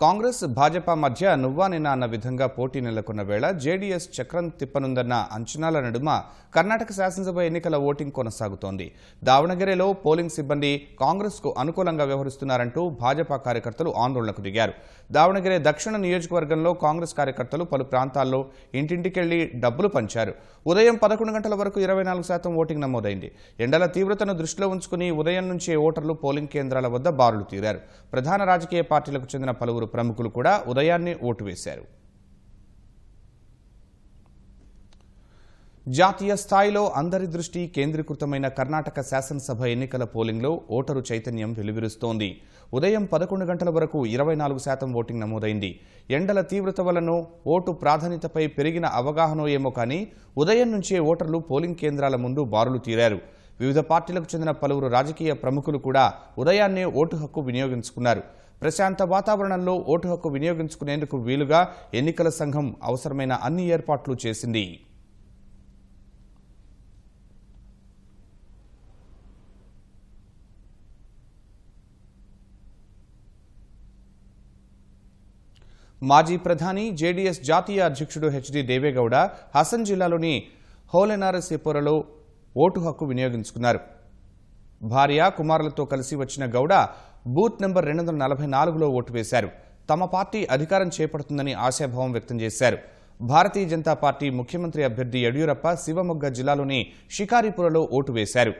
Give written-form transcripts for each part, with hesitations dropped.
కాంగ్రెస్ భాజపా మధ్య నువ్వా నిన్న అన్న విధంగా పోటీ నెలకొన్న వేళ జేడీఎస్ చక్రం తిప్పనుందన్న అంచనాల నడుమ కర్ణాటక శాసనసభ ఎన్నికల ఓటింగ్ కొనసాగుతోంది. దావణగిరిలో పోలింగ్ సిబ్బంది కాంగ్రెస్కు అనుకూలంగా వ్యవహరిస్తున్నారంటూ భాజపా కార్యకర్తలు ఆందోళనకు దిగారు. దావణగిరి దక్షిణ నియోజకవర్గంలో కాంగ్రెస్ కార్యకర్తలు పలు ప్రాంతాల్లో ఇంటింటికెళ్లి డబ్బులు పంచారు. ఉదయం 11 గంటల వరకు 24% ఓటింగ్ నమోదైంది. ఎండల తీవ్రతను దృష్టిలో ఉంచుకుని ఉదయం నుంచే ఓటర్లు పోలింగ్ కేంద్రాల వద్ద బారులు తీరారు. ప్రధాన రాజకీయ పార్టీలకు చెందిన పలువురు ప్రముఖులు కూడా ఉదయాన్నే ఓటు వేశారు. జాతీయ స్థాయిలో అందరి దృష్టి కేంద్రీకృతమైన కర్ణాటక శాసనసభ ఎన్నికల పోలింగ్లో ఓటరు చైతన్యం వెలువరిస్తోంది. ఉదయం 11 గంటల వరకు 24% ఓటింగ్ నమోదైంది. ఎండల తీవ్రత వలన ఓటు ప్రాధాన్యతపై పెరిగిన అవగాహన ఏమో కానీ ఉదయం నుంచే ఓటర్లు పోలింగ్ కేంద్రాల ముందు బారులు తీరారు. వివిధ పార్టీలకు చెందిన పలువురు రాజకీయ ప్రముఖులు కూడా ఉదయాన్నే ఓటు హక్కు వినియోగించుకున్నారు. ప్రశాంత వాతావరణంలో ఓటు హక్కు వినియోగించుకునేందుకు వీలుగా ఎన్నికల సంఘం అవసరమైన అన్ని ఏర్పాట్లు చేసింది. మాజీ ప్రధాని జేడీఎస్ జాతీయ అధ్యక్షుడు హెచ్డి దేవేగౌడ హసన్ జిల్లాలోని హోలెనారసీపురలో ఓటు హక్కు వినియోగించుకున్నారు. భార్య కుమారులతో కలిసి వచ్చిన గౌడ బూత్ నెంబర్ 244లో ఓటు వేశారు. తమ పార్టీ అధికారం చేపడుతుందని ఆశాభావం వ్యక్తం చేశారు. భారతీయ జనతా పార్టీ ముఖ్యమంత్రి అభ్యర్థి యడియూరప్ప శివమొగ్గ జిల్లాలోని షికారిపురలో ఓటు వేశారు.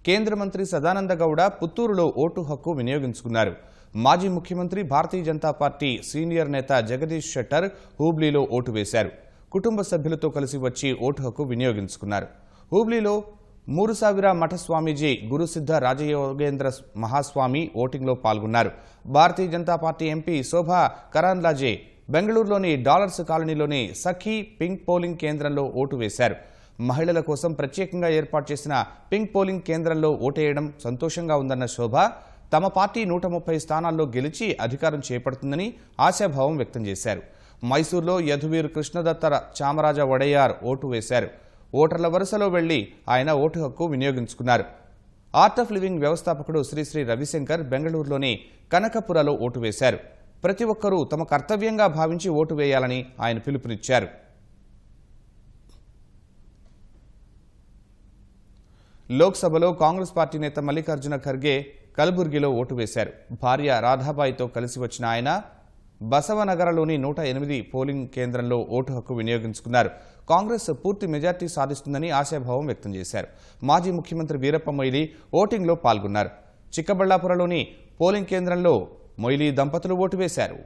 కేంద్ర మంత్రి సదానంద గౌడ పుత్తూరులో ఓటు హక్కు వినియోగించుకున్నారు. మాజీ ముఖ్యమంత్రి భారతీయ జనతా పార్టీ సీనియర్ నేత జగదీష్ షెట్టర్ హూబ్లీలో ఓటు వేశారు. కుటుంబ సభ్యులతో కలిసి వచ్చి ఓటు హక్కు వినియోగించుకున్నారు. హూబ్లీలో మూరుసావిర మఠ స్వామీజీ గురుసిద్ధ రాజయోగేంద్ర మహాస్వామి ఓటింగ్లో పాల్గొన్నారు. భారతీయ జనతా పార్టీ ఎంపీ శోభా కరాంద్లాజే బెంగళూరులోని డాలర్స్ కాలనీలోని సఖీ పింక్ పోలింగ్ కేంద్రంలో ఓటు వేశారు. మహిళల కోసం ప్రత్యేకంగా ఏర్పాటు చేసిన పింక్ పోలింగ్ కేంద్రంలో ఓటేయడం సంతోషంగా ఉందన్న శోభ తమ పార్టీ 130 స్థానాల్లో గెలిచి అధికారం చేపడుతుందని ఆశాభావం వ్యక్తం చేశారు. మైసూర్లో యదువీర్ కృష్ణదత్త చామరాజ వడయార్ ఓటు వేశారు. ఓటర్ల వరుసలో వెళ్లి ఆయన ఓటు హక్కు వినియోగించుకున్నారు. ఆర్ట్ ఆఫ్ లివింగ్ వ్యవస్థాపకుడు శ్రీశ్రీ రవిశంకర్ బెంగళూరులోని కనకపురలో ఓటు వేశారు. ప్రతి ఒక్కరూ తమ కర్తవ్యంగా భావించి ఓటు వేయాలని ఆయన పిలుపునిచ్చారు. లోక్సభలో కాంగ్రెస్ పార్టీ నేత మల్లికార్జున ఖర్గే కలబుర్గిలో ఓటు వేశారు. భార్య రాధాబాయితో కలిసి వచ్చిన ఆయన బసవనగరలోని 108 పోలింగ్ కేంద్రంలో ఓటు హక్కు వినియోగించుకున్నారు. కాంగ్రెస్ పూర్తి మెజార్టీ సాధిస్తుందని ఆశాభావం వ్యక్తం చేశారు. మాజీ ముఖ్యమంత్రి వీరప్ప మొయిలీ ఓటింగ్లో పాల్గొన్నారు. చిక్కబళ్లాపురలోని పోలింగ్ కేంద్రంలో మొయిలీ దంపతులు ఓటు వేశారు.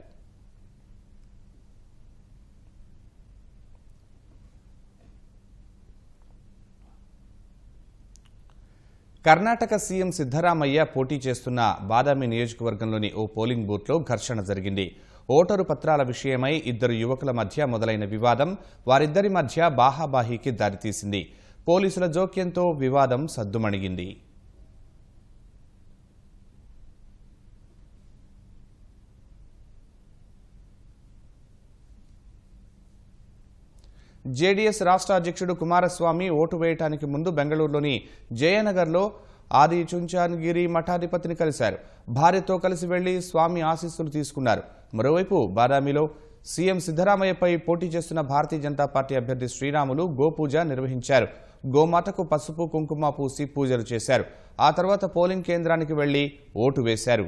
కర్ణాటక సీఎం సిద్ధరామయ్య పోటీ చేస్తున్న బాదామి నియోజకవర్గంలోని ఓ పోలింగ్ బూత్లో ఘర్షణ జరిగింది. ఓటరు పత్రాల విషయమై ఇద్దరు యువకుల మధ్య మొదలైన వివాదం వారిద్దరి మధ్య బాహాబాహీకి దారితీసింది. పోలీసుల జోక్యంతో వివాదం సద్దుమణిగింది. జేడీఎస్ రాష్ట్ర అధ్యక్షుడు కుమారస్వామి ఓటు వేయడానికి ముందు బెంగళూరులోని జయనగర్లో ఆది చుంచాన్గిరి మఠాధిపతిని కలిశారు. భార్యతో కలిసి వెళ్లి స్వామి ఆశీస్సులు తీసుకున్నారు. మరోవైపు బాదామిలో సీఎం సిద్ధరామయ్యపై పోటీ చేస్తున్న భారతీయ జనతా పార్టీ అభ్యర్థి శ్రీరాములు గోపూజ నిర్వహించారు. గోమాతకు పసుపు కుంకుమ పూసి పూజలు చేశారు. ఆ తర్వాత పోలింగ్ కేంద్రానికి వెళ్లి ఓటు వేశారు.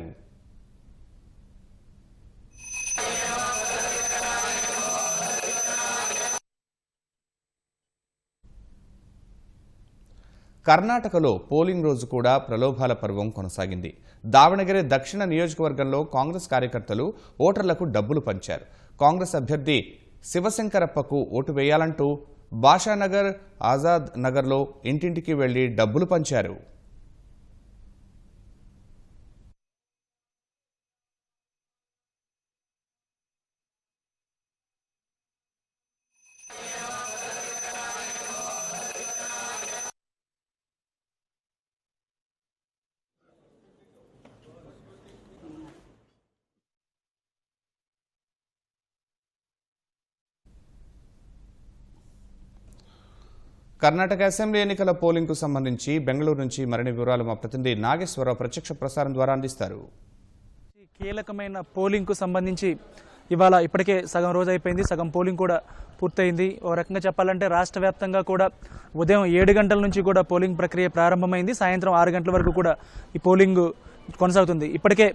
కర్ణాటకలో పోలింగ్ రోజు కూడా ప్రలోభాల పర్వం కొనసాగింది. దావణగిరి దక్షిణ నియోజకవర్గంలో కాంగ్రెస్ కార్యకర్తలు ఓటర్లకు డబ్బులు పంచారు. కాంగ్రెస్ అభ్యర్థి శివశంకరప్పకు ఓటు వేయాలంటూ భాషానగర్, ఆజాద్ నగర్లో ఇంటింటికి వెళ్లి డబ్బులు పంచారు. కర్ణాటక అసెంబ్లీ ఎన్నికల పోలింగ్కు సంబంధించి బెంగళూరు నుంచి మరిన్ని వివరాలు మా ప్రతినిధి నాగేశ్వరరావు ప్రత్యక్ష ప్రసారం ద్వారా అందిస్తారు. కీలకమైన పోలింగ్కు సంబంధించి ఇవాళ ఇప్పటికే సగం రోజు అయిపోయింది, సగం పోలింగ్ కూడా పూర్తయింది. ఓ రకంగా చెప్పాలంటే రాష్ట్ర వ్యాప్తంగా కూడా ఉదయం 7 గంటల నుంచి కూడా పోలింగ్ ప్రక్రియ ప్రారంభమైంది. సాయంత్రం 6 గంటల వరకు కూడా ఈ పోలింగ్ కొనసాగుతుంది. ఇప్పటికే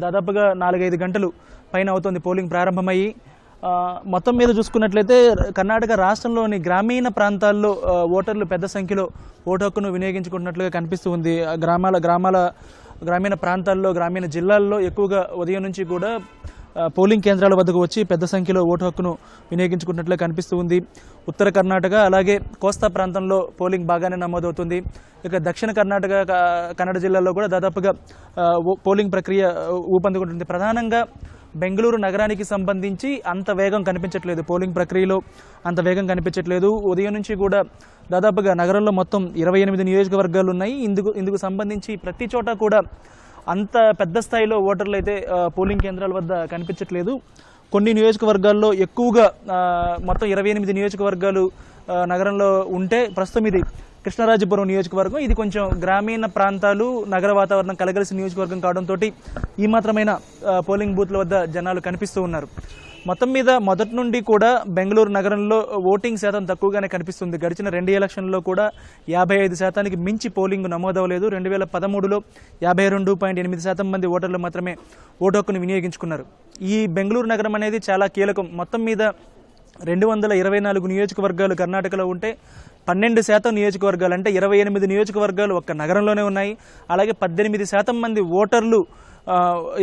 దాదాపుగా 4-5 గంటలు పైన అవుతుంది పోలింగ్ ప్రారంభమయ్యి. మొత్తం మీద చూసుకున్నట్లయితే కర్ణాటక రాష్ట్రంలోని గ్రామీణ ప్రాంతాల్లో ఓటర్లు పెద్ద సంఖ్యలో ఓటు హక్కును వినియోగించుకుంటున్నట్లుగా కనిపిస్తూ ఉంది. గ్రామీణ ప్రాంతాల్లో, గ్రామీణ జిల్లాల్లో ఎక్కువగా ఉదయం నుంచి కూడా పోలింగ్ కేంద్రాల వద్దకు వచ్చి పెద్ద సంఖ్యలో ఓటు హక్కును వినియోగించుకున్నట్లుగా కనిపిస్తూ ఉంది. ఉత్తర కర్ణాటక అలాగే కోస్తా ప్రాంతంలో పోలింగ్ బాగానే నమోదవుతుంది. ఇక దక్షిణ కర్ణాటక, కన్నడ జిల్లాల్లో కూడా దాదాపుగా పోలింగ్ ప్రక్రియ ఊపందుకుంటుంది. ప్రధానంగా బెంగళూరు నగరానికి సంబంధించి అంత వేగం కనిపించట్లేదు, పోలింగ్ ప్రక్రియలో అంత వేగం కనిపించట్లేదు. ఉదయం నుంచి కూడా దాదాపుగా నగరంలో మొత్తం 28 నియోజకవర్గాలు ఉన్నాయి. ఇందుకు సంబంధించి ప్రతి చోట కూడా అంత పెద్ద స్థాయిలో ఓటర్లు అయితే పోలింగ్ కేంద్రాల వద్ద కనిపించట్లేదు. కొన్ని నియోజకవర్గాల్లో ఎక్కువగా మొత్తం 28 నియోజకవర్గాలు నగరంలో ఉంటే ప్రస్తుతం ఇది కృష్ణరాజపురం నియోజకవర్గం. ఇది కొంచెం గ్రామీణ ప్రాంతాలు, నగర వాతావరణం కలగలిసిన నియోజకవర్గం కావడంతో ఈ మాత్రమైన పోలింగ్ బూత్ల వద్ద జనాలు కనిపిస్తూ ఉన్నారు. మొత్తం మీద మొదటి నుండి కూడా బెంగళూరు నగరంలో ఓటింగ్ శాతం తక్కువగానే కనిపిస్తుంది. గడిచిన 2 ఎలక్షన్లలో కూడా 55% మించి పోలింగ్ నమోదవలేదు. 2013లో 52.8% మంది ఓటర్లు మాత్రమే ఓటు హక్కును వినియోగించుకున్నారు. ఈ బెంగళూరు నగరం అనేది చాలా కీలకం. మొత్తం మీద 224 నియోజకవర్గాలు కర్ణాటకలో ఉంటే 12% నియోజకవర్గాలు అంటే 28 నియోజకవర్గాలు ఒక్క నగరంలోనే ఉన్నాయి. అలాగే 18% మంది ఓటర్లు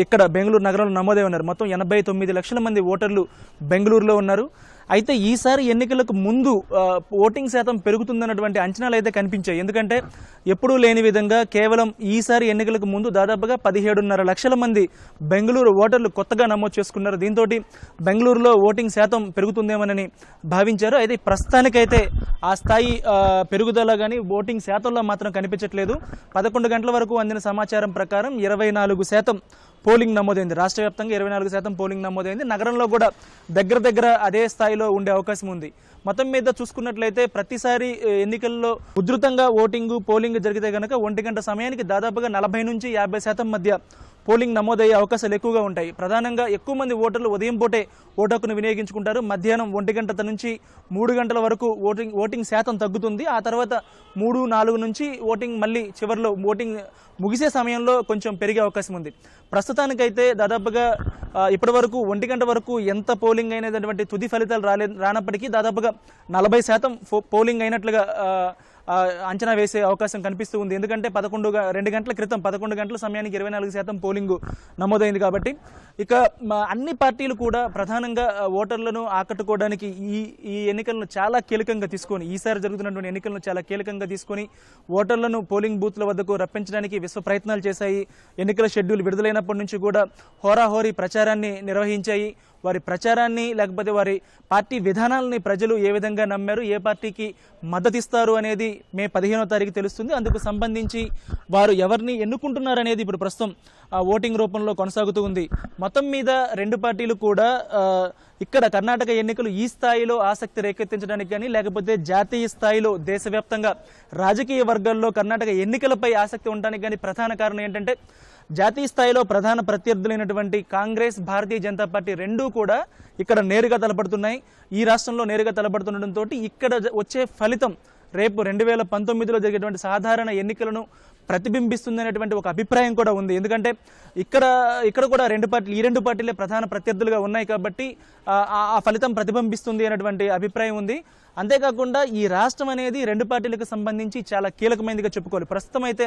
ఇక్కడ బెంగళూరు నగరంలో నమోదై ఉన్నారు. మొత్తం 89 లక్షల మంది ఓటర్లు బెంగళూరులో ఉన్నారు. అయితే ఈసారి ఎన్నికలకు ముందు ఓటింగ్ శాతం పెరుగుతుందన్నటువంటి అంచనాలు అయితే కనిపించాయి. ఎందుకంటే ఎప్పుడూ లేని విధంగా కేవలం ఈసారి ఎన్నికలకు ముందు దాదాపుగా 17.5 లక్షల మంది బెంగళూరు ఓటర్లు కొత్తగా నమోదు చేసుకున్నారు. దీంతో బెంగళూరులో ఓటింగ్ శాతం పెరుగుతుందేమోనని భావించారు. అయితే ప్రస్తుతానికైతే ఆ స్థాయి పెరుగుదల కానీ ఓటింగ్ శాతంలో మాత్రం కనిపించట్లేదు. 11 గంటల వరకు అందిన సమాచారం ప్రకారం 24% పోలింగ్ నమోదైంది. రాష్ట్ర వ్యాప్తంగా 24% పోలింగ్ నమోదైంది. నగరంలో కూడా దగ్గర అదే స్థాయిలో ఉండే అవకాశం ఉంది. మొత్తం మీద చూసుకున్నట్లయితే ప్రతిసారి ఎన్నికల్లో ఉధృతంగా పోలింగ్ జరిగితే కనుక 1 గంట సమయానికి దాదాపుగా 40 నుంచి 50% మధ్య పోలింగ్ నమోదయ్యే అవకాశాలు ఎక్కువగా ఉంటాయి. ప్రధానంగా ఎక్కువ మంది ఓటర్లు ఉదయం పూటే ఓటు హక్కును వినియోగించుకుంటారు. మధ్యాహ్నం 1 గంట నుంచి 3 గంటల వరకు ఓటింగ్ శాతం తగ్గుతుంది. ఆ తర్వాత 3-4 నుంచి ఓటింగ్ మళ్ళీ చివరిలో ఓటింగ్ ముగిసే సమయంలో కొంచెం పెరిగే అవకాశం ఉంది. ప్రస్తుతానికైతే దాదాపుగా ఇప్పటి వరకు 1 గంట వరకు ఎంత పోలింగ్ అయినటువంటి తుది ఫలితాలు రానప్పటికీ దాదాపుగా 40% పోలింగ్ అయినట్లుగా అంచనా వేసే అవకాశం కనిపిస్తూ ఉంది. ఎందుకంటే 2 గంటల క్రితం 11 గంటల సమయానికి 24% పోలింగ్ నమోదైంది. కాబట్టి ఇక అన్ని పార్టీలు కూడా ప్రధానంగా ఓటర్లను ఆకట్టుకోవడానికి ఈ ఎన్నికలను చాలా కీలకంగా తీసుకొని, ఈసారి జరుగుతున్నటువంటి ఎన్నికలను చాలా కీలకంగా తీసుకొని ఓటర్లను పోలింగ్ బూత్ల వద్దకు రప్పించడానికి విశ్వ ప్రయత్నాలు చేశాయి. ఎన్నికల షెడ్యూల్ విడుదలైనప్పటి నుంచి కూడా హోరాహోరీ ప్రచారాన్ని నిర్వహించాయి. వారి ప్రచారాన్ని లేకపోతే వారి పార్టీ విధానాలని ప్రజలు ఏ విధంగా నమ్మారు, ఏ పార్టీకి మద్దతిస్తారు అనేది మే 15వ తారీఖు తెలుస్తుంది. అందుకు సంబంధించి వారు ఎవరిని ఎన్నుకుంటున్నారు అనేది ఇప్పుడు ప్రస్తుతం ఓటింగ్ రూపంలో కొనసాగుతూ ఉంది. మొత్తం మీద 2 పార్టీలు కూడా ఇక్కడ కర్ణాటక ఎన్నికలు ఈ స్థాయిలో ఆసక్తి రేకెత్తించడానికి కానీ లేకపోతే జాతీయ స్థాయిలో దేశవ్యాప్తంగా రాజకీయ వర్గాల్లో కర్ణాటక ఎన్నికలపై ఆసక్తి ఉండడానికి కానీ ప్రధాన కారణం ఏంటంటే జాతీయ స్థాయిలో ప్రధాన ప్రత్యర్థులైనటువంటి కాంగ్రెస్, భారతీయ జనతా పార్టీ రెండూ కూడా ఇక్కడ నేరుగా తలపడుతున్నాయి. ఈ రాష్ట్రంలో నేరుగా తలపడుతుండటంతో ఇక్కడ వచ్చే ఫలితం రేపు 2019లో జరిగేటువంటి సాధారణ ఎన్నికలను ప్రతిబింబిస్తుందనేటువంటి ఒక అభిప్రాయం కూడా ఉంది. ఎందుకంటే ఇక్కడ కూడా ఈ రెండు పార్టీలే ప్రధాన ప్రత్యర్థులుగా ఉన్నాయి కాబట్టి ఆ ఫలితం ప్రతిబింబిస్తుంది అనేటువంటి అభిప్రాయం ఉంది. అంతేకాకుండా ఈ రాష్ట్రం అనేది 2 పార్టీలకు సంబంధించి చాలా కీలకమైనదిగా చెప్పుకోవాలి. ప్రస్తుతం అయితే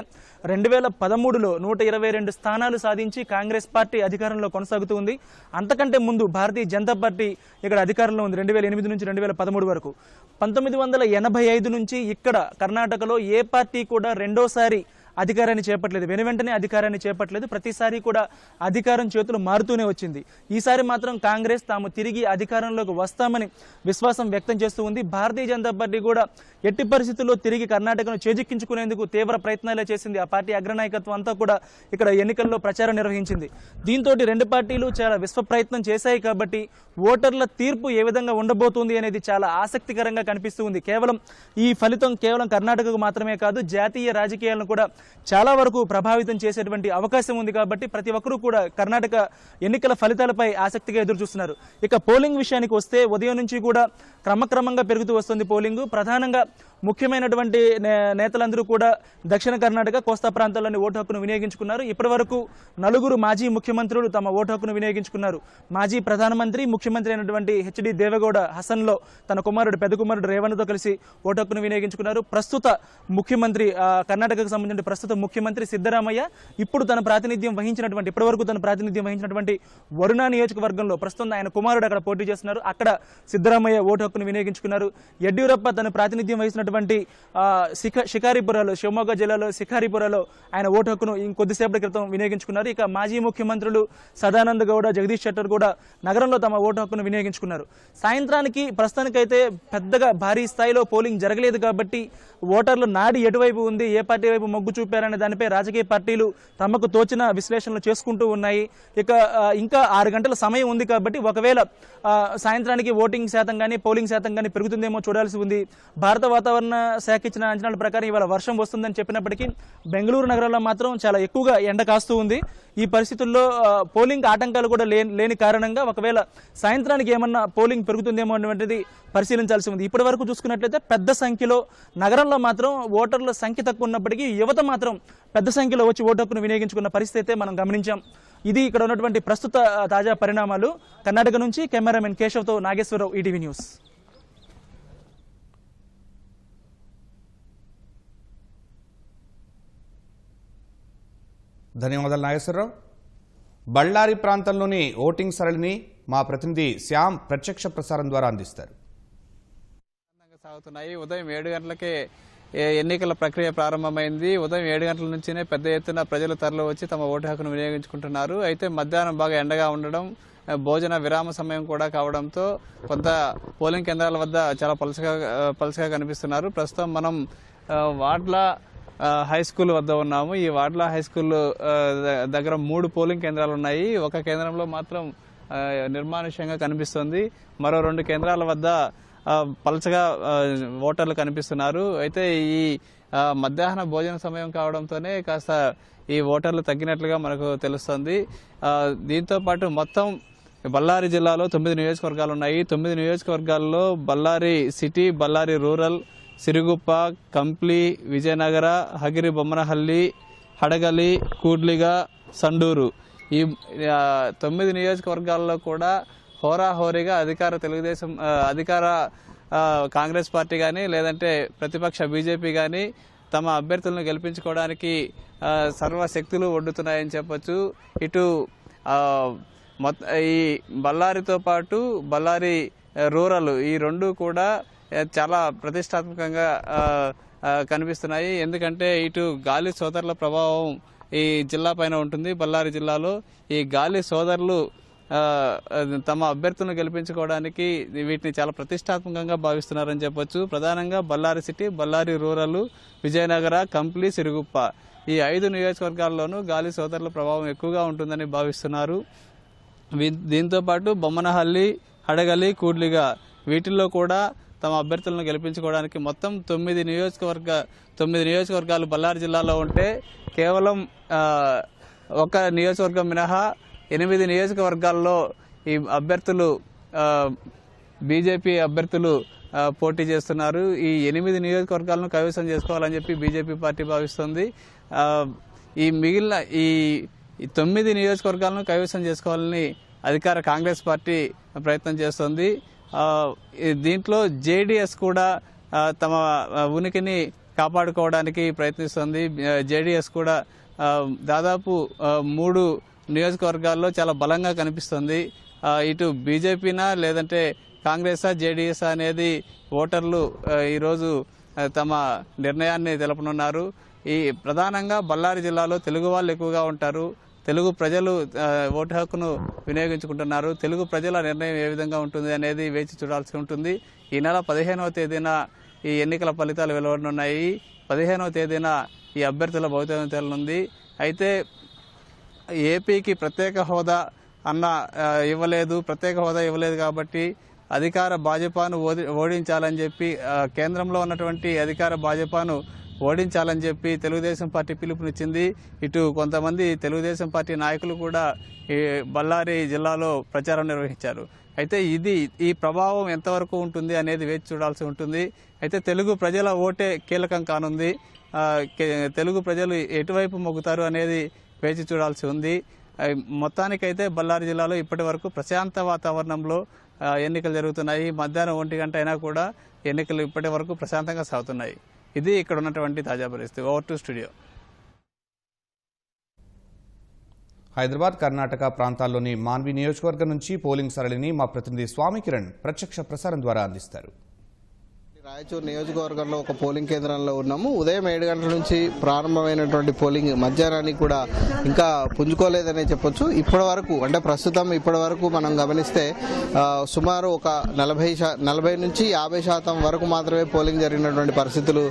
2013లో 122 స్థానాలు సాధించి కాంగ్రెస్ పార్టీ అధికారంలో కొనసాగుతూ ఉంది. అంతకంటే ముందు భారతీయ జనతా పార్టీ ఇక్కడ అధికారంలో ఉంది 2008 నుంచి 2013 వరకు. 1985 నుంచి ఇక్కడ కర్ణాటకలో ఏ పార్టీ కూడా రెండోసారి అధికారాన్ని చేపట్టలేదు, వెనువెంటనే అధికారాన్ని చేపట్టలేదు. ప్రతిసారి కూడా అధికారం చేతులు మారుతూనే వచ్చింది. ఈసారి మాత్రం కాంగ్రెస్ తాము తిరిగి అధికారంలోకి వస్తామని విశ్వాసం వ్యక్తం చేస్తూ ఉంది. భారతీయ జనతా పార్టీ కూడా ఎట్టి పరిస్థితుల్లో తిరిగి కర్ణాటకను చేజిక్కించుకునేందుకు తీవ్ర ప్రయత్నాలే చేసింది. ఆ పార్టీ అగ్రనాయకత్వం అంతా కూడా ఇక్కడ ఎన్నికల్లో ప్రచారం నిర్వహించింది. దీంతో రెండు పార్టీలు చాలా విశ్వ ప్రయత్నం చేశాయి కాబట్టి ఓటర్ల తీర్పు ఏ విధంగా ఉండబోతుంది అనేది చాలా ఆసక్తికరంగా కనిపిస్తూ ఉంది. కేవలం ఈ ఫలితం కేవలం కర్ణాటకకు మాత్రమే కాదు, జాతీయ రాజకీయాలను కూడా చాలా వరకు ప్రభావితం చేసేటువంటి అవకాశం ఉంది. కాబట్టి ప్రతి ఒక్కరూ కూడా కర్ణాటక ఎన్నికల ఫలితాలపై ఆసక్తిగా ఎదురు చూస్తున్నారు. ఇక పోలింగ్ విషయానికి వస్తే ఉదయం నుంచి కూడా క్రమక్రమంగా పెరుగుతూ వస్తుంది పోలింగు. ప్రధానంగా ముఖ్యమైనటువంటి నేతలందరూ కూడా దక్షిణ కర్ణాటక కోస్తా ప్రాంతాల్లోని ఓటు హక్కును వినియోగించుకున్నారు. ఇప్పటి వరకు 4 మాజీ ముఖ్యమంత్రులు తమ ఓటు హక్కును వినియోగించుకున్నారు. మాజీ ప్రధానమంత్రి ముఖ్యమంత్రి అయినటువంటి హెచ్డి దేవగౌడ హసన్లో తన కుమారుడు పెద్ద కుమారుడు రేవణ్తో కలిసి ఓటు హక్కును వినియోగించుకున్నారు. ప్రస్తుత ముఖ్యమంత్రి కర్ణాటకకు సంబంధించిన ప్రస్తుత ముఖ్యమంత్రి సిద్ధరామయ్య ఇప్పుడు తన ప్రాతినిధ్యం వహించినటువంటి ఇప్పటివరకు తన ప్రాతినిధ్యం వహించినటువంటి వరుణ నియోజకవర్గంలో ప్రస్తుతం ఆయన కుమారుడు అక్కడ పోటీ చేస్తున్నారు. అక్కడ సిద్ధరామయ్య ఓటు హక్కును వినియోగించుకున్నారు. యడ్యూరప్ప తన ప్రాతినిధ్యం వహించినటువంటి షికారిపురాలో, శివమొగ్గ జిల్లాలో షికారిపురాలో ఆయన ఓటు హక్కును ఇంకొద్దిసేపటి క్రితం వినియోగించుకున్నారు. ఇక మాజీ ముఖ్యమంత్రులు సదానంద గౌడ, జగదీష్ షెట్టర్ కూడా నగరంలో తమ ఓటు హక్కును వినియోగించుకున్నారు. సాయంత్రానికి ప్రస్తుతానికైతే పెద్దగా భారీ స్థాయిలో పోలింగ్ జరగలేదు కాబట్టి ఓటర్లు నాడి ఎటువైపు ఉంది, ఏ పార్టీ వైపు మొగ్గు చూపారనే దానిపై రాజకీయ పార్టీలు తమకు తోచిన విశ్లేషణలు చేసుకుంటూ ఉన్నాయి. ఇక ఇంకా 6 గంటల సమయం ఉంది కాబట్టి ఒకవేళ సాయంత్రానికి ఓటింగ్ శాతం కానీ పోలింగ్ శాతం కానీ పెరుగుతుందేమో చూడాల్సి ఉంది. భారత వాతావరణ శాఖ ఇచ్చిన అంచనాల ప్రకారం ఇవాళ వర్షం వస్తుందని చెప్పినప్పటికీ బెంగళూరు నగరంలో మాత్రం చాలా ఎక్కువగా ఎండ కాస్తూ ఉంది. ఈ పరిస్థితుల్లో పోలింగ్ ఆటంకాలు కూడా లేని కారణంగా ఒకవేళ సాయంత్రానికి ఏమన్నా పోలింగ్ పెరుగుతుందేమో అనేటువంటిది పరిశీలించాల్సి ఉంది. ఇప్పటి వరకు చూసుకున్నట్లయితే పెద్ద సంఖ్యలో నగరంలో మాత్రం ఓటర్ల సంఖ్య తక్కువ ఉన్నప్పటికీ యువత మాత్రం పెద్ద సంఖ్యలో వచ్చి ఓటు హక్కును వినియోగించుకున్న పరిస్థితి అయితే మనం గమనించాం. ఇది ఇక్కడ ఉన్నటువంటి ప్రస్తుత తాజా పరిణామాలు. కర్ణాటక నుంచి కెమెరామెన్ కేశవ్తో నాగేశ్వరరావు, ఈటీవీ న్యూస్. ధన్యవాదాలు నాగేశ్వరరావు. బళ్ళారి ప్రాంతంలోని ఓటింగ్ సరళిని మా ప్రతినిధి శ్యామ్ ప్రత్యక్ష ప్రసారం ద్వారా అందిస్తారు. సాగుతున్నాయి. ఉదయం 7 గంటలకే ఎన్నికల ప్రక్రియ ప్రారంభమైంది. ఉదయం 7 గంటల నుంచినే పెద్ద ఎత్తున ప్రజలు తరలి వచ్చి తమ ఓటు హక్కును వినియోగించుకుంటున్నారు. అయితే మధ్యాహ్నం బాగా ఎండగా ఉండడం, భోజన విరామ సమయం కూడా కావడంతో కొంత పోలింగ్ కేంద్రాల వద్ద చాలా పలుచగా కనిపిస్తున్నారు. ప్రస్తుతం మనం వాడ్ల హై స్కూల్ వద్ద ఉన్నాము. ఈ వాడ్ల హై స్కూల్ దగ్గర 3 పోలింగ్ కేంద్రాలు ఉన్నాయి. ఒక కేంద్రంలో మాత్రం నిర్మానుష్యంగా కనిపిస్తుంది. మరో 2 కేంద్రాల వద్ద పలచగా ఓటర్లు కనిపిస్తున్నారు. అయితే ఈ మధ్యాహ్న భోజన సమయం కావడంతోనే కాస్త ఈ ఓటర్లు తగ్గినట్లుగా మనకు తెలుస్తుంది. దీంతో పాటు మొత్తం బళ్ళారి జిల్లాలో 9 నియోజకవర్గాలు ఉన్నాయి. 9 నియోజకవర్గాల్లో బళ్ళారి సిటీ, బళ్ళారి రూరల్, సిరుగుప్ప, కంప్లి, విజయనగర, హగిరి బొమ్మనహల్లి, హడగలి, కూడ్లిగా, సండూరు ఈ 9 నియోజకవర్గాల్లో కూడా హోరాహోరీగా అధికార కాంగ్రెస్ పార్టీ కానీ లేదంటే ప్రతిపక్ష బీజేపీ కానీ తమ అభ్యర్థులను గెలిపించుకోవడానికి సర్వశక్తులు ఒడ్డుతున్నాయని చెప్పొచ్చు. ఇటు ఈ బళ్ళారితో పాటు బళ్ళారి రూరల్ ఈ 2 కూడా చాలా ప్రతిష్టాత్మకంగా కనిపిస్తున్నాయి. ఎందుకంటే ఇటు గాలి సోదరుల ప్రభావం ఈ జిల్లా పైన ఉంటుంది. బళ్ళారి జిల్లాలో ఈ గాలి సోదరులు తమ అభ్యర్థులను గెలిపించుకోవడానికి వీటిని చాలా ప్రతిష్టాత్మకంగా భావిస్తున్నారని చెప్పొచ్చు. ప్రధానంగా బళ్ళారి సిటీ, బళ్ళారి రూరల్, విజయనగర, కంప్లి, సిరుగుప్ప ఈ 5 నియోజకవర్గాల్లోనూ గాలి సోదరుల ప్రభావం ఎక్కువగా ఉంటుందని భావిస్తున్నారు. దీంతో పాటు బొమ్మనహల్లి, హడగలి, కూడ్లిగా వీటిల్లో కూడా తమ అభ్యర్థులను గెలిపించుకోవడానికి మొత్తం 9 నియోజకవర్గాలు బళ్ళారి జిల్లాలో ఉంటే కేవలం ఒక నియోజకవర్గం మినహా 8 నియోజకవర్గాల్లో ఈ అభ్యర్థులు బీజేపీ అభ్యర్థులు పోటీ చేస్తున్నారు. ఈ 8 నియోజకవర్గాలను కైవసం చేసుకోవాలని చెప్పి బీజేపీ పార్టీ భావిస్తుంది. ఈ మిగిలిన ఈ 9 నియోజకవర్గాలను కైవసం చేసుకోవాలని అధికార కాంగ్రెస్ పార్టీ ప్రయత్నం చేస్తోంది. దీంట్లో జేడీఎస్ కూడా తమ ఉనికిని కాపాడుకోవడానికి ప్రయత్నిస్తుంది. జేడీఎస్ కూడా దాదాపు 3 నియోజకవర్గాల్లో చాలా బలంగా కనిపిస్తుంది. ఇటు బీజేపీనా లేదంటే కాంగ్రెసా జేడీఎస్ అనేది ఓటర్లు ఈరోజు తమ నిర్ణయాన్ని తెలపనున్నారు. ఈ ప్రధానంగా బళ్ళారి జిల్లాలో తెలుగు వాళ్ళు ఎక్కువగా ఉంటారు. తెలుగు ప్రజలు ఓటు హక్కును వినియోగించుకుంటున్నారు. తెలుగు ప్రజల నిర్ణయం ఏ విధంగా ఉంటుంది అనేది వేచి చూడాల్సి ఉంటుంది. ఈ నెల 15వ తేదీన ఈ ఎన్నికల ఫలితాలు వెలువడనున్నాయి. 15వ తేదీన ఈ అభ్యర్థుల భవితవ్యం తేలనుంది. అయితే ఏపీకి ప్రత్యేక హోదా ఇవ్వలేదు కాబట్టి అధికార భాజపాను ఓడించాలని చెప్పి కేంద్రంలో ఉన్నటువంటి అధికార భాజపాను ఓడించాలని చెప్పి తెలుగుదేశం పార్టీ పిలుపునిచ్చింది. ఇటు కొంతమంది తెలుగుదేశం పార్టీ నాయకులు కూడా ఈ బళ్ళారి జిల్లాలో ప్రచారం నిర్వహించారు. అయితే ఈ ప్రభావం ఎంతవరకు ఉంటుంది అనేది వేచి చూడాల్సి ఉంటుంది. అయితే తెలుగు ప్రజల ఓటే కీలకం కానుంది. తెలుగు ప్రజలు ఎటువైపు మొగ్గుతారు అనేది వేచి చూడాల్సి ఉంది. మొత్తానికైతే బళ్ళారి జిల్లాలో ఇప్పటి వరకు ప్రశాంత వాతావరణంలో ఎన్నికలు జరుగుతున్నాయి. మధ్యాహ్నం 1 గంట అయినా కూడా ఎన్నికలు ఇప్పటి వరకు ప్రశాంతంగా సాగుతున్నాయి. ఇది ఇక్కడ ఉన్నటువంటి తాజా పరిస్థితి. Over to studio. Hyderabad, Karnataka ప్రాంతాల్లోని మాన్వి నియోజకవర్గం నుంచి పోలింగ్ సరళిని మా ప్రతినిధి స్వామి కిరణ్ ప్రత్యక్ష ప్రసారం ద్వారా అందిస్తారు. రాయచూరు నియోజకవర్గంలో ఒక పోలింగ్ కేంద్రంలో ఉన్నాము. ఉదయం 7 గంటల నుంచి ప్రారంభమైనటువంటి పోలింగ్ మధ్యాహ్నానికి కూడా ఇంకా పుంజుకోలేదనే చెప్పొచ్చు. ప్రస్తుతం ఇప్పటి వరకు మనం గమనిస్తే సుమారు ఒక 40 నుంచి 50% వరకు మాత్రమే పోలింగ్ జరిగినటువంటి పరిస్థితులు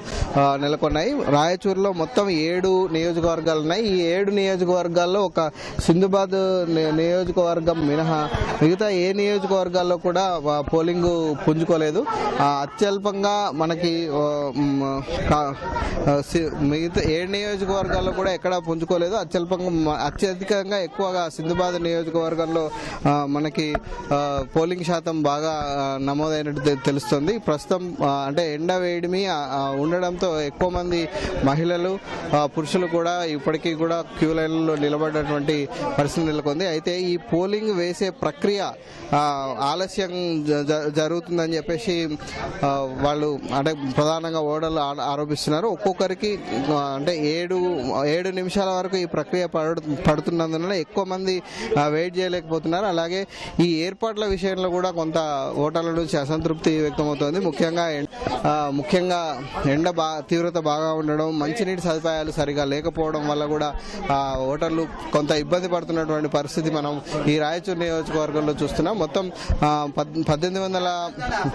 నెలకొన్నాయి. రాయచూరులో మొత్తం 7 నియోజకవర్గాలు ఉన్నాయి. ఈ 7 నియోజకవర్గాల్లో ఒక సింధుబాద్ నియోజకవర్గం మినహా మిగతా ఏ నియోజకవర్గాల్లో కూడా పోలింగ్ పుంజుకోలేదు. అత్యల్పంగా మనకి మిగతా 7 నియోజకవర్గాల్లో కూడా ఎక్కడా పుంజుకోలేదు. అత్యధికంగా ఎక్కువగా సింధుబాద్ నియోజకవర్గంలో మనకి పోలింగ్ శాతం బాగా నమోదైనట్టు తెలుస్తుంది. ప్రస్తుతం ఎండ వేడిమి ఉండడంతో ఎక్కువ మంది మహిళలు పురుషులు కూడా ఇప్పటికీ కూడా క్యూ లైన్లలో నిలబడినటువంటి పరిస్థితి నెలకొంది. అయితే ఈ పోలింగ్ వేసే ప్రక్రియ ఆలస్యం జరుగుతుందని చెప్పేసి వాళ్ళు ప్రధానంగా ఓటర్లు ఆరోపిస్తున్నారు. ఒక్కొక్కరికి 7 నిమిషాల వరకు ఈ ప్రక్రియ పడుతున్నందున ఎక్కువ మంది వెయిట్ చేయలేకపోతున్నారు. అలాగే ఈ ఏర్పాట్ల విషయంలో కూడా కొంత ఓటర్ల నుంచి అసంతృప్తి వ్యక్తమవుతోంది. ముఖ్యంగా ఎండ తీవ్రత బాగా ఉండడం, మంచినీటి సదుపాయాలు సరిగా లేకపోవడం వల్ల కూడా ఓటర్లు కొంత ఇబ్బంది పడుతున్నటువంటి పరిస్థితి మనం ఈ రాయచూరు నియోజకవర్గంలో చూస్తున్నాం. మొత్తం 1800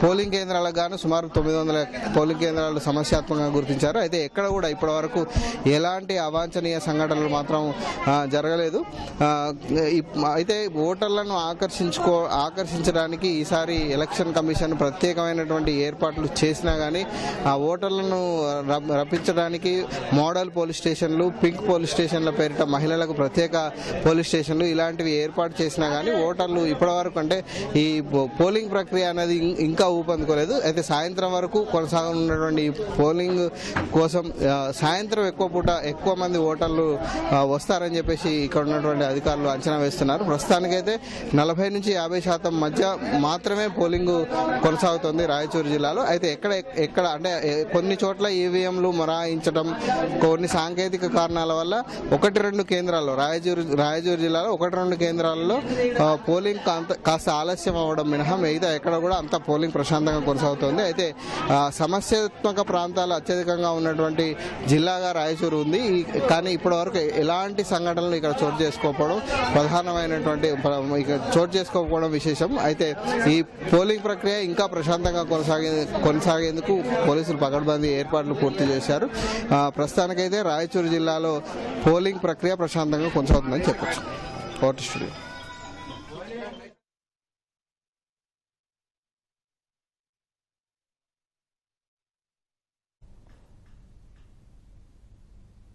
పోలింగ్ కేంద్రాలకు గాను సుమారు 900 పోలింగ్ కేంద్రాలు సమస్యాత్మకంగా గుర్తించారు. అయితే ఎక్కడ కూడా ఇప్పటి వరకు ఎలాంటి అవాంఛనీయ సంఘటనలు మాత్రం జరగలేదు. అయితే ఓటర్లను ఆకర్షించడానికి ఈసారి ఎలక్షన్ కమిషన్ ప్రత్యేకమైనటువంటి ఏర్పాట్లు చేసినా కానీ ఆ ఓటర్లను రప్పించడానికి మోడల్ పోలీస్ స్టేషన్లు, పింక్ పోలీస్ స్టేషన్ల పేరిట మహిళలకు ప్రత్యేక పోలీస్ స్టేషన్లు ఇలాంటివి ఏర్పాటు చేసినా కానీ ఓటర్లు ఇప్పటి వరకు ఈ పోలింగ్ ప్రక్రియ అనేది ఇంకా ఊపందుకోలేదు. అయితే సాయంత్రం వరకు కొనసాగనున్నటువంటి పోలింగ్ కోసం సాయంత్రం ఎక్కువ మంది ఓటర్లు వస్తారని చెప్పేసి ఇక్కడ ఉన్నటువంటి అధికారులు అంచనా వేస్తున్నారు. ప్రస్తుతానికైతే 40 నుంచి 50% మధ్య మాత్రమే పోలింగ్ కొనసాగుతుంది రాయచూరు జిల్లాలో. అయితే ఎక్కడ కొన్ని చోట్ల ఈవీఎంలు మొరాయించడం, కొన్ని సాంకేతిక కారణాల వల్ల 1-2 కేంద్రాల్లో రాయచూరు జిల్లాలో 1-2 కేంద్రాల్లో పోలింగ్ కాస్త ఆలస్యం అవ్వడం మినహా మిగతా ఎక్కడ కూడా అంత పోలింగ్ ప్రశాంతంగా కొనసాగుతోంది. అయితే సమస్యాత్మక ప్రాంతాలు అత్యధికంగా ఉన్నటువంటి జిల్లాగా రాయచూరు ఉంది. కానీ ఇప్పటి వరకు ఎలాంటి సంఘటనలు ఇక్కడ చోటు చేసుకోకపోవడం విశేషం. అయితే ఈ పోలింగ్ ప్రక్రియ ఇంకా ప్రశాంతంగా కొనసాగేందుకు పోలీసులు పకడ్బందీ ఏర్పాట్లు పూర్తి చేశారు. ప్రస్తుతానికైతే రాయచూరు జిల్లాలో పోలింగ్ ప్రక్రియ ప్రశాంతంగా కొనసాగుతుందని చెప్పొచ్చు. Vote studio.